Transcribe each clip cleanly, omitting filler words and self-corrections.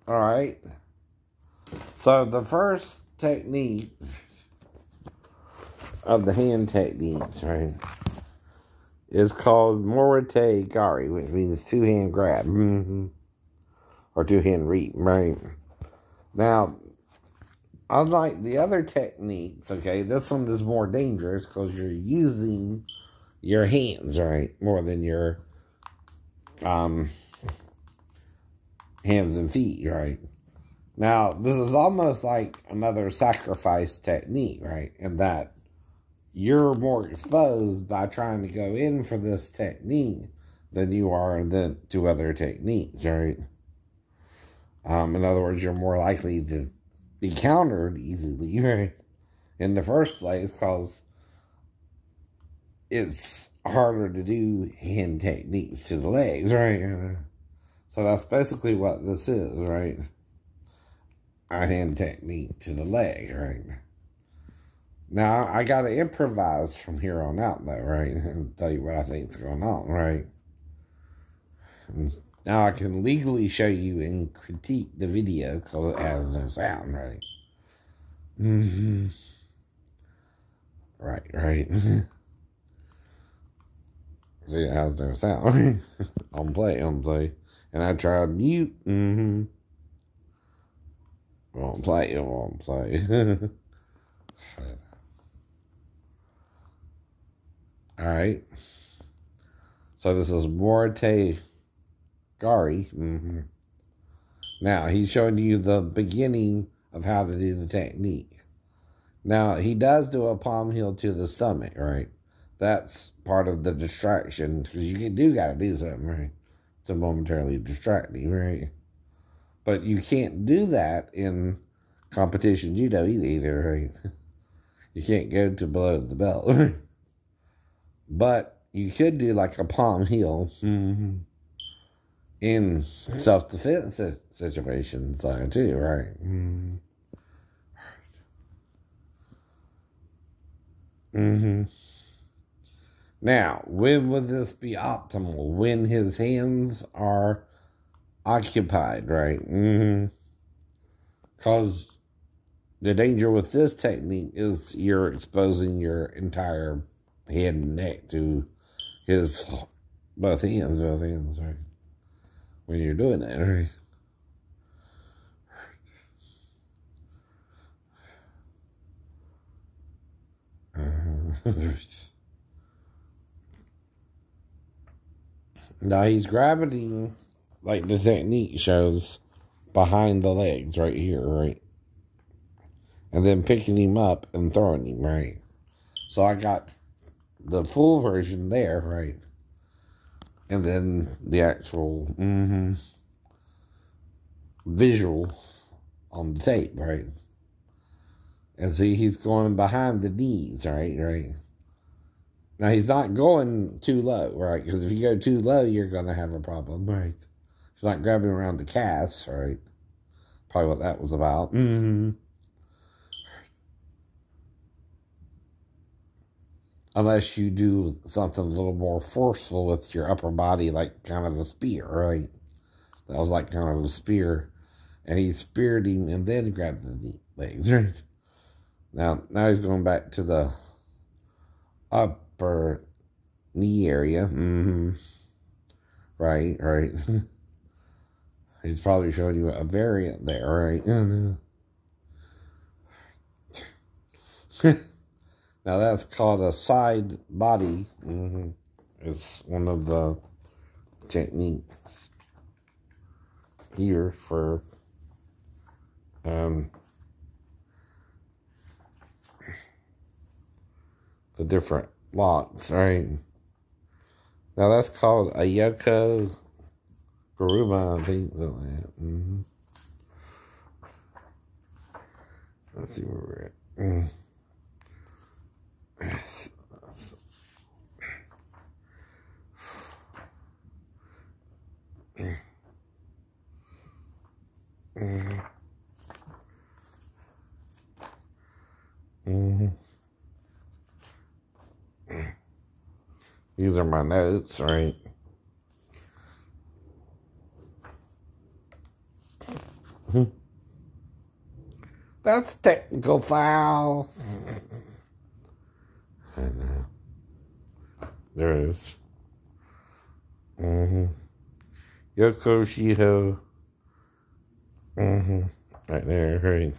All right. So the first technique of the hand techniques, right, is called Morite Gari, which means two-hand grab, or two-hand reap, right? Now, unlike the other techniques, okay, this one is more dangerous because you're using your hands, right, more than your hands and feet, right? Now, this is almost like another sacrifice technique, right, in that you're more exposed by trying to go in for this technique than you are to other techniques, right? In other words, you're more likely to be countered easily, right? In the first place, because it's harder to do hand techniques to the legs, right? So that's basically what this is, right? A hand technique to the leg, right? Now, I got to improvise from here on out, though, right? And tell you what I think is going on, right? And now I can legally show you and critique the video because it has no sound, right? Right. See, it has no sound, right? on play. And I tried mute. Won't play. Alright. So this is Morite Gari. Now, he's showing you the beginning of how to do the technique. Now, he does do a palm heel to the stomach, right? That's part of the distraction, because you do got to do something, right? To momentarily distract you, right? But you can't do that in competition judo either, right? You can't go to below the belt, right? But you could do like a palm heel in self-defense situations too, right? Now, when would this be optimal? When his hands are occupied, right? Because the danger with this technique is you're exposing your entire head and neck to his both hands, right? When you're doing that, right? Now he's grabbing, like the technique shows, behind the legs right here, right? And then picking him up and throwing him, right? So I got the full version there, right? And then the actual visual on the tape, right? And see, he's going behind the knees, right? Now, he's not going too low, right? Because if you go too low, you're going to have a problem, right? He's not grabbing around the calves, right? Probably what that was about. Unless you do something a little more forceful with your upper body, like kind of a spear, right? That was like kind of a spear. And he speared him and then grabbed the legs, right? Now he's going back to the upper knee area. Right. He's probably showing you a variant there, right? Now that's called a side body. It's one of the techniques here for the different locks, right? Now that's called a Yoko Garuma, I think, something like that. Let's see where we're at. These are my notes, right? That's a technical foul. I know. There it is. Yoko Shiho. Right there, right.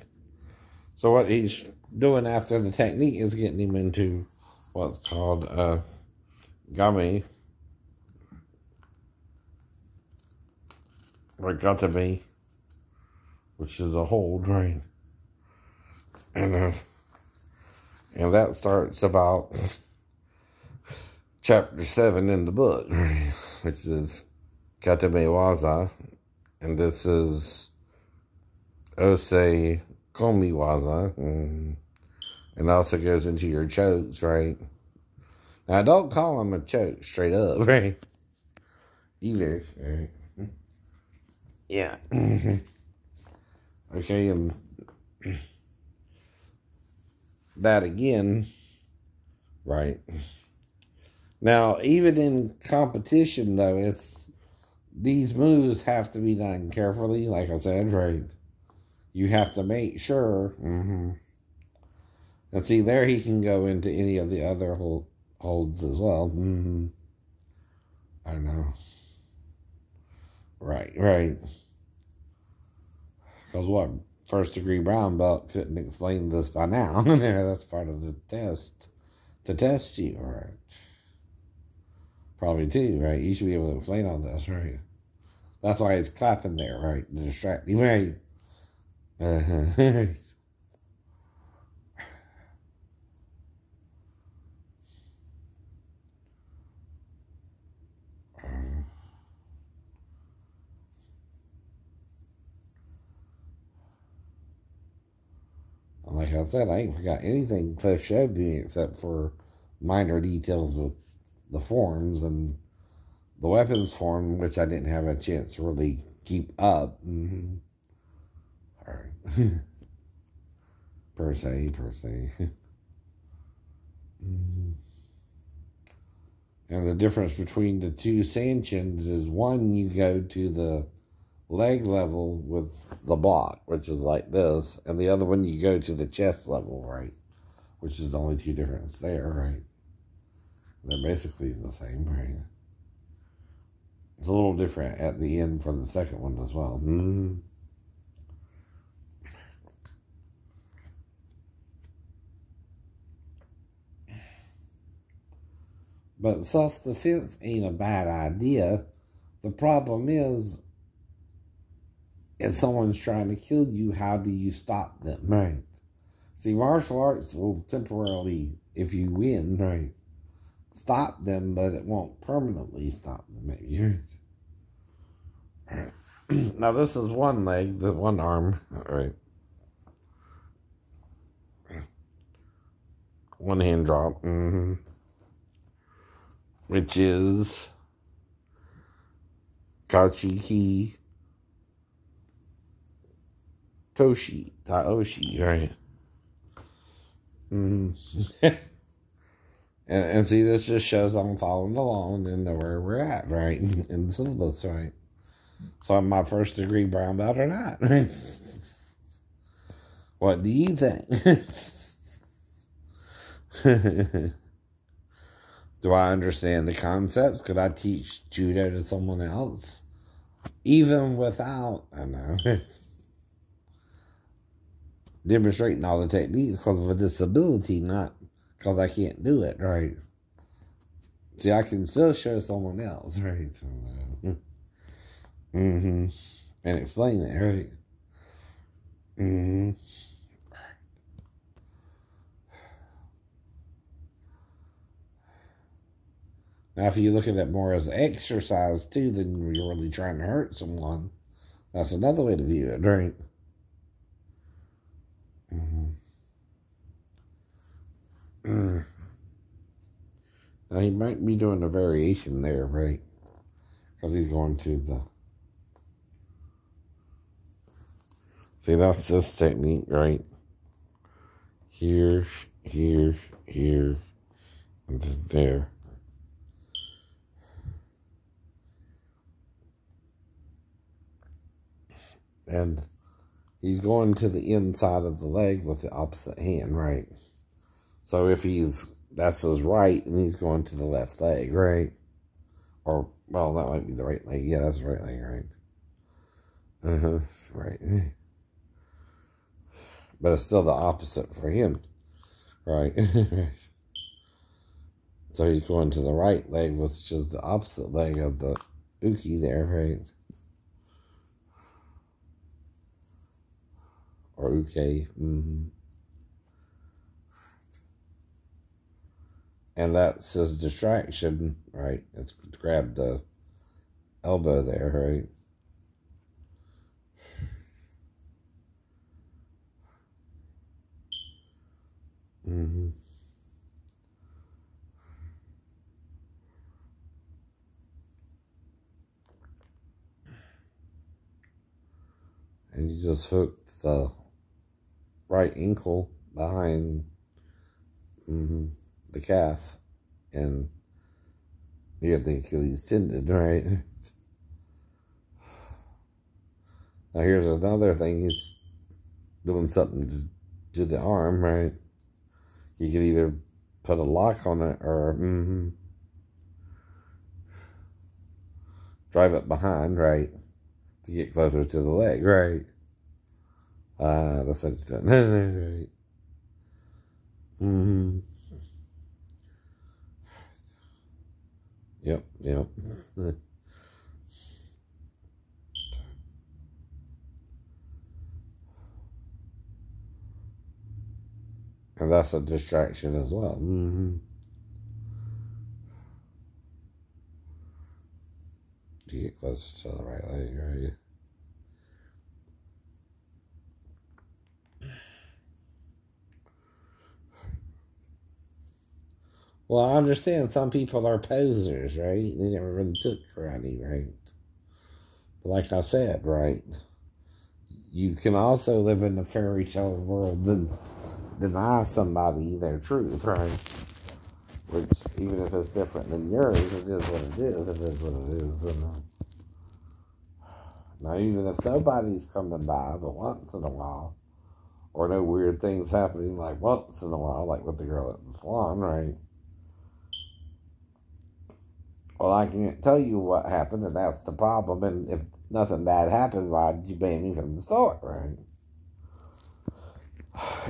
So what he's doing after the technique is getting him into what's called game, or gatame, which is a hold, right? And that starts about chapter 7 in the book, which is gatame waza, and this is Osei Komi Waza, and also goes into your chokes, right? Now, don't call them a choke straight up, right? Either, right? Yeah. Okay, and that again, right? Now, even in competition, though, these moves have to be done carefully, like I said, right? You have to make sure. And see, there he can go into any of the other holds as well. I know. Right. Because what? First degree brown belt couldn't explain this by now. That's part of the test. To test you, right? Probably too, right? You should be able to explain all this, right? That's why it's clapping there, right? To distract you, right? Like I said, I ain't forgot anything Cliff showed me except for minor details with the forms and the weapons form, which I didn't have a chance to really keep up. All right. per se. And the difference between the two sanctions is one, you go to the leg level with the block, which is like this, and the other one you go to the chest level, right? Which is the only two difference there, right? They're basically the same, right? It's a little different at the end for the second one as well. But self-defense ain't a bad idea. The problem is, if someone's trying to kill you, how do you stop them, right? See, martial arts will temporarily, if you win, right, stop them, but it won't permanently stop them, maybe. Now, this is one leg, the one arm, right? One hand drop, which is Kachiki Taoshi, right? and see, this just shows I'm following along and know where we're at, right? In the syllabus, right? So I'm my first degree brown belt or not, right? What do you think? Do I understand the concepts? Could I teach judo to someone else? Even without, I know, demonstrating all the techniques because of a disability, not because I can't do it, right? See, I can still show someone else, right? And explain it, right? Now, if you look at it more as exercise, too, than you're really trying to hurt someone, that's another way to view it, right? Now, he might be doing a variation there, right? Because he's going to the... See, that's this technique, right? Here, and then there. And he's going to the inside of the leg with the opposite hand, right? So if that's his right, and he's going to the left leg, right? Or, well, that might be the right leg. Yeah, that's the right leg, right? Right. But it's still the opposite for him, right? So he's going to the right leg, which is the opposite leg of the uke there, right? Or uke. And that's his distraction, right? It's to grab the elbow there, right? And you just hook the right ankle behind the calf, and you have the Achilles tendon, right? Now here's another thing, he's doing something to the arm, right? You can either put a lock on it or drive it behind, right? To get closer to the leg, right? That's what it's doing, right? Yep. And that's a distraction as well. To get closer to the right leg, right? Well, I understand some people are posers, right? They never really took karate, right? But like I said, right? You can also live in the fairy tale world and deny somebody their truth, right? Which, even if it's different than yours, it is what it is. It is what it is. And, now, even if nobody's coming by, but once in a while, or no weird things happening like once in a while, like with the girl at the salon, right? Well, I can't tell you what happened, and that's the problem. And if nothing bad happened, why'd you ban me from the store, right?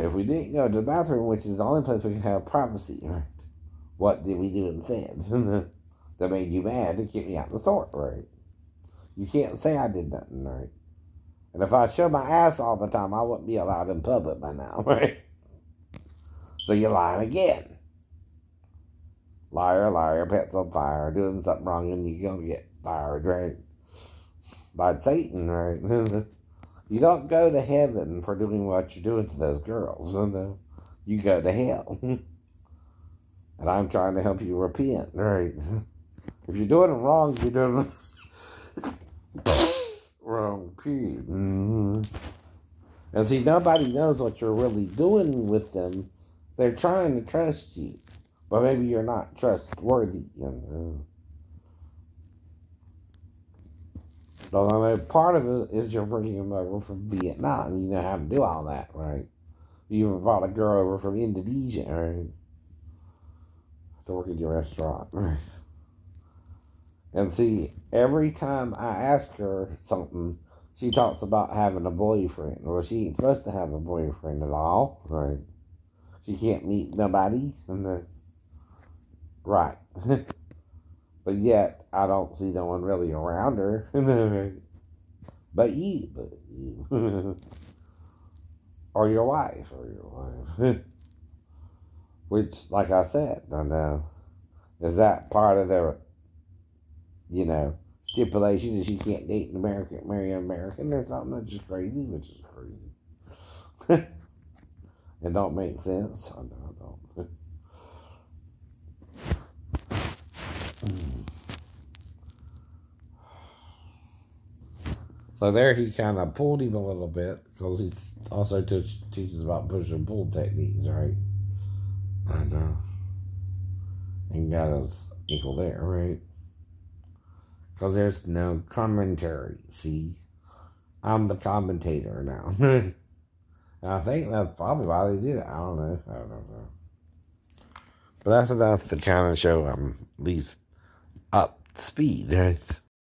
If we didn't go to the bathroom, which is the only place we can have privacy, right? What did we do instead? That made you mad to keep me out of the store, right? You can't say I did nothing, right? And if I show my ass all the time, I wouldn't be allowed in public by now, right? So you're lying again. Liar, liar, pets on fire, doing something wrong, and you're going to get fired, right? By Satan, right? You don't go to heaven for doing what you're doing to those girls. You go to hell. And I'm trying to help you repent, right? If you're doing it wrong, you're doing it wrong, period. And see, nobody knows what you're really doing with them. They're trying to trust you. But maybe you're not trustworthy. But I know part of it is you're bringing them over from Vietnam. You know how to do all that, right? You even brought a girl over from Indonesia, right? To work in your restaurant, right? And see, every time I ask her something, she talks about having a boyfriend. Well, she ain't supposed to have a boyfriend at all, right? She can't meet nobody. Right. But yet, I don't see no one really around her. But you. Or your wife. Which, like I said, is that part of their, stipulation that she can't date an American, marry an American or something? That's just crazy, which is crazy. It don't make sense. I don't. So there he kind of pulled him a little bit, because he also teaches about push and pull techniques, right? And got his ankle there, right? Because there's no commentary, see? I'm the commentator now. And I think that's probably why they did it. I don't know. But that's enough to kind of show I'm at least up to speed. Right?